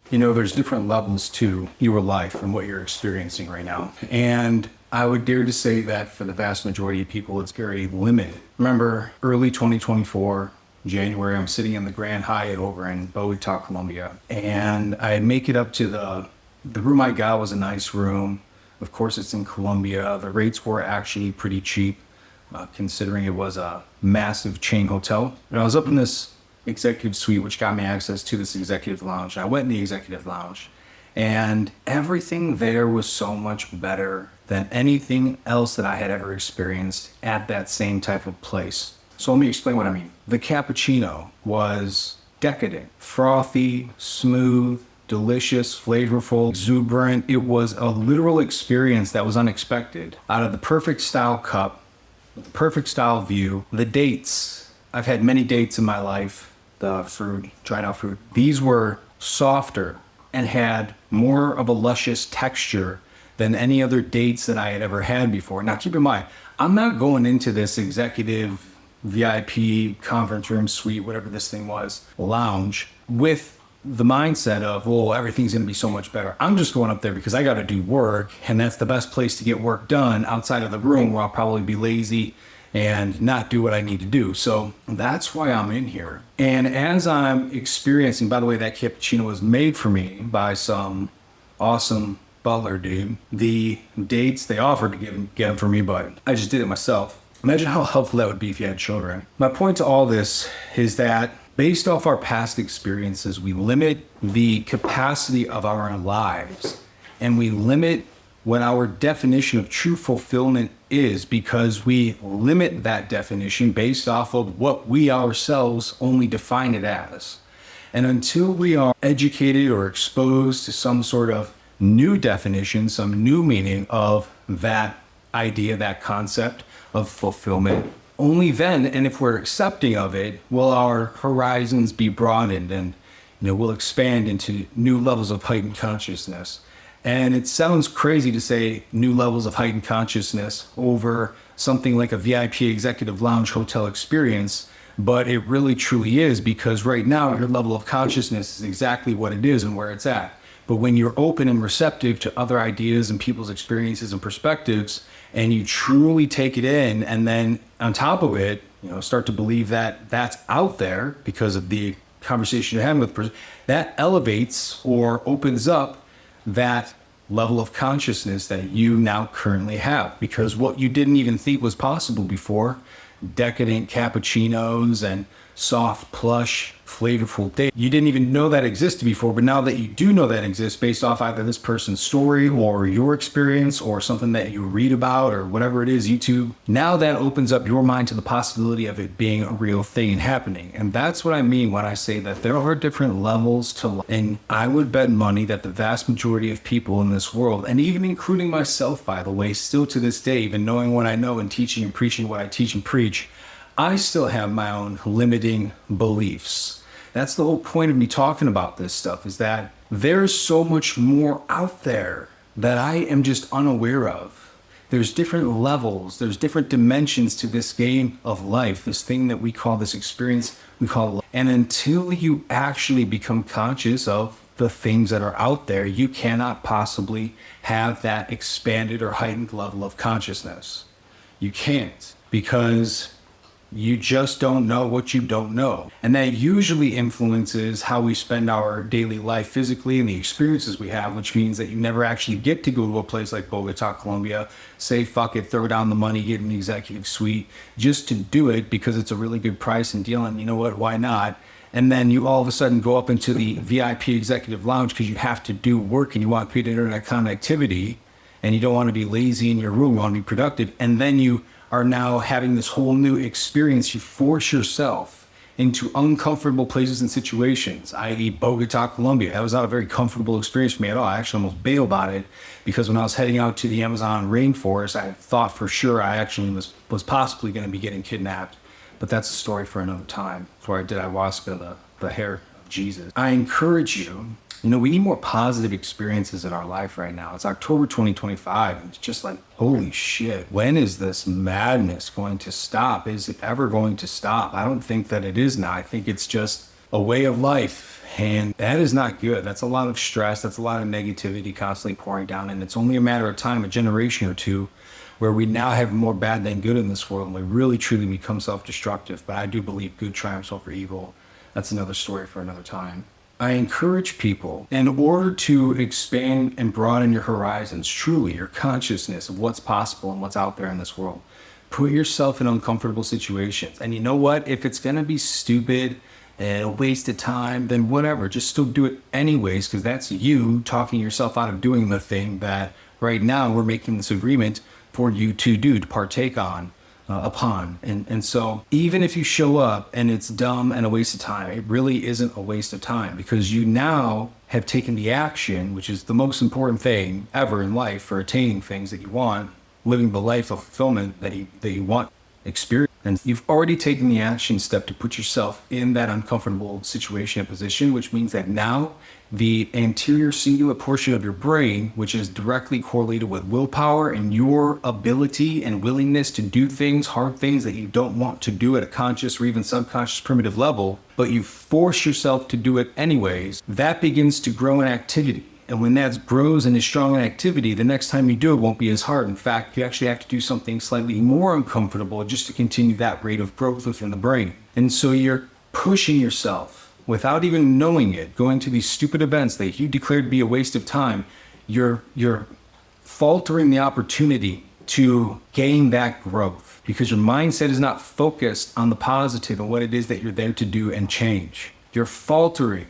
You know, there's different levels to your life and what you're experiencing right now. And I would dare to say that for the vast majority of people, it's very limited. Remember, early 2024, January, I'm sitting in the Grand Hyatt over in Bogota, Colombia. And I make it up to the room I got was a nice room. Of course, it's in Colombia. The rates were actually pretty cheap, considering it was a massive chain hotel. And I was up in this executive suite, which got me access to this executive lounge. I went in the executive lounge, and everything there was so much better than anything else that I had ever experienced at that same type of place. So let me explain what I mean. The cappuccino was decadent, frothy, smooth, delicious, flavorful, exuberant. It was a literal experience that was unexpected. Out of the perfect style cup, with the perfect style view, the dates. I've had many dates in my life. The fruit, dried out fruit. These were softer and had more of a luscious texture than any other dates that I had ever had before. Now, keep in mind, I'm not going into this executive VIP conference room suite, whatever this thing was, lounge, with the mindset of, well, everything's going to be so much better. I'm just going up there because I got to do work, and that's the best place to get work done outside of the room where I'll probably be lazy and not do what I need to do. So that's why I'm in here. And as I'm experiencing, by the way, that cappuccino was made for me by some awesome butler dude. The dates they offered to get them for me, but I just did it myself. Imagine how helpful that would be if you had children. My point to all this is that based off our past experiences, we limit the capacity of our lives, and we limit what our definition of true fulfillment is, because we limit that definition based off of what we ourselves only define it as. And until we are educated or exposed to some sort of new definition, some new meaning of that idea, that concept of fulfillment, only then, and if we're accepting of it, will our horizons be broadened, and we'll expand into new levels of heightened consciousness. And it sounds crazy to say new levels of heightened consciousness over something like a VIP executive lounge hotel experience, but it really truly is, because right now your level of consciousness is exactly what it is and where it's at. But when you're open and receptive to other ideas and people's experiences and perspectives, and you truly take it in, and then on top of it, start to believe that that's out there because of the conversation you're having with that elevates or opens up that level of consciousness that you now currently have, because what you didn't even think was possible before, decadent cappuccinos and soft, plush, flavorful dates, you didn't even know that existed before. But now that you do know that exists based off either this person's story or your experience or something that you read about or whatever it is, YouTube, now that opens up your mind to the possibility of it being a real thing and happening. And that's what I mean when I say that there are different levels to life. And I would bet money that the vast majority of people in this world, and even including myself, by the way, still to this day, even knowing what I know and teaching and preaching what I teach and preach, I still have my own limiting beliefs. That's the whole point of me talking about this stuff, is that there's so much more out there that I am just unaware of. There's different levels, there's different dimensions to this game of life, this thing that we call this experience, we call life. And until you actually become conscious of the things that are out there, you cannot possibly have that expanded or heightened level of consciousness. You can't, because you just don't know what you don't know. And that usually influences how we spend our daily life physically and the experiences we have, which means that you never actually get to go to a place like Bogota, Colombia, say, fuck it, throw down the money, get an executive suite, just to do it because it's a really good price and deal. And you know what, why not? And then you all of a sudden go up into the VIP executive lounge because you have to do work and you want good internet connectivity and you don't want to be lazy in your room, you want to be productive. And then you are now having this whole new experience. You force yourself into uncomfortable places and situations, i.e. Bogota, Colombia. That was not a very comfortable experience for me at all. I actually almost bailed on it because when I was heading out to the Amazon rainforest, I thought for sure I actually was possibly going to be getting kidnapped. But that's a story for another time, before I did ayahuasca, the hair of Jesus. I encourage you, we need more positive experiences in our life right now. It's October 2025, and it's just like, holy shit, when is this madness going to stop? Is it ever going to stop? I don't think that it is now. I think it's just a way of life. And that is not good. That's a lot of stress. That's a lot of negativity constantly pouring down. And it's only a matter of time, a generation or two, where we now have more bad than good in this world. And we really, truly become self-destructive. But I do believe good triumphs over evil. That's another story for another time. I encourage people, in order to expand and broaden your horizons, truly your consciousness of what's possible and what's out there in this world, put yourself in uncomfortable situations. And you know what? If it's going to be stupid and a waste of time, then whatever, just still do it anyways, because that's you talking yourself out of doing the thing that right now we're making this agreement for you to do, to partake upon. And so even if you show up and it's dumb and a waste of time, it really isn't a waste of time, because you now have taken the action, which is the most important thing ever in life for attaining things that you want, living the life of fulfillment that you want, experience. And you've already taken the action step to put yourself in that uncomfortable situation and position, which means that now the anterior cingulate portion of your brain, which is directly correlated with willpower and your ability and willingness to do things, hard things that you don't want to do at a conscious or even subconscious primitive level, but you force yourself to do it anyways, that begins to grow in activity. And when that grows and is strong in activity, the next time you do it won't be as hard. In fact, you actually have to do something slightly more uncomfortable just to continue that rate of growth within the brain. And so you're pushing yourself without even knowing it, going to these stupid events that you declared to be a waste of time. You're faltering the opportunity to gain that growth because your mindset is not focused on the positive and what it is that you're there to do and change. You're faltering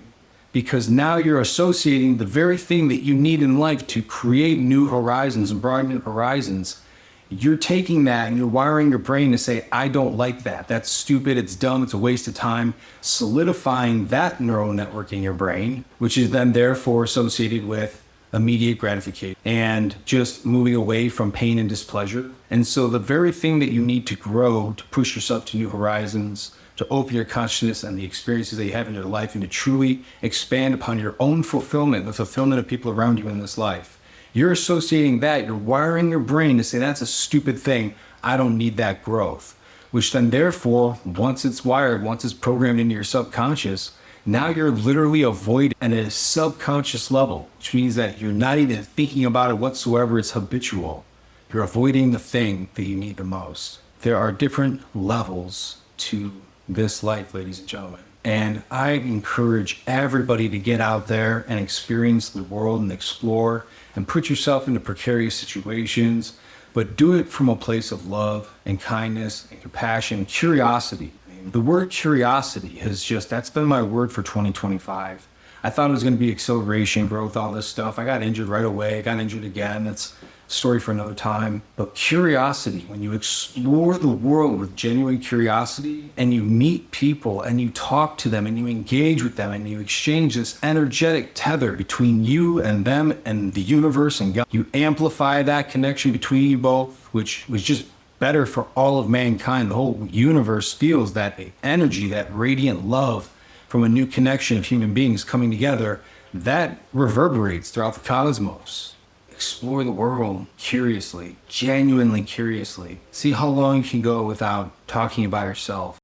because now you're associating the very thing that you need in life to create new horizons and broaden your horizons. You're taking that and you're wiring your brain to say, I don't like that. That's stupid. It's dumb. It's a waste of time. Solidifying that neural network in your brain, which is then therefore associated with immediate gratification and just moving away from pain and displeasure. And so the very thing that you need to grow, to push yourself to new horizons, to open your consciousness and the experiences that you have in your life, and to truly expand upon your own fulfillment, the fulfillment of people around you in this life. You're associating that, you're wiring your brain to say, that's a stupid thing. I don't need that growth. Which then therefore, once it's wired, once it's programmed into your subconscious, now you're literally avoiding at a subconscious level, which means that you're not even thinking about it whatsoever. It's habitual. You're avoiding the thing that you need the most. There are different levels to this life, ladies and gentlemen. And I encourage everybody to get out there and experience the world and explore and put yourself into precarious situations, but do it from a place of love and kindness and compassion and curiosity. The word curiosity that's been my word for 2025. I thought it was going to be acceleration, growth, all this stuff. I got injured right away. I got injured again. That's a story for another time. But curiosity, when you explore the world with genuine curiosity and you meet people and you talk to them and you engage with them and you exchange this energetic tether between you and them and the universe and God, you amplify that connection between you both, which was just better for all of mankind. The whole universe feels that energy, that radiant love from a new connection of human beings coming together, that reverberates throughout the cosmos. Explore the world curiously, genuinely curiously. See how long you can go without talking about yourself.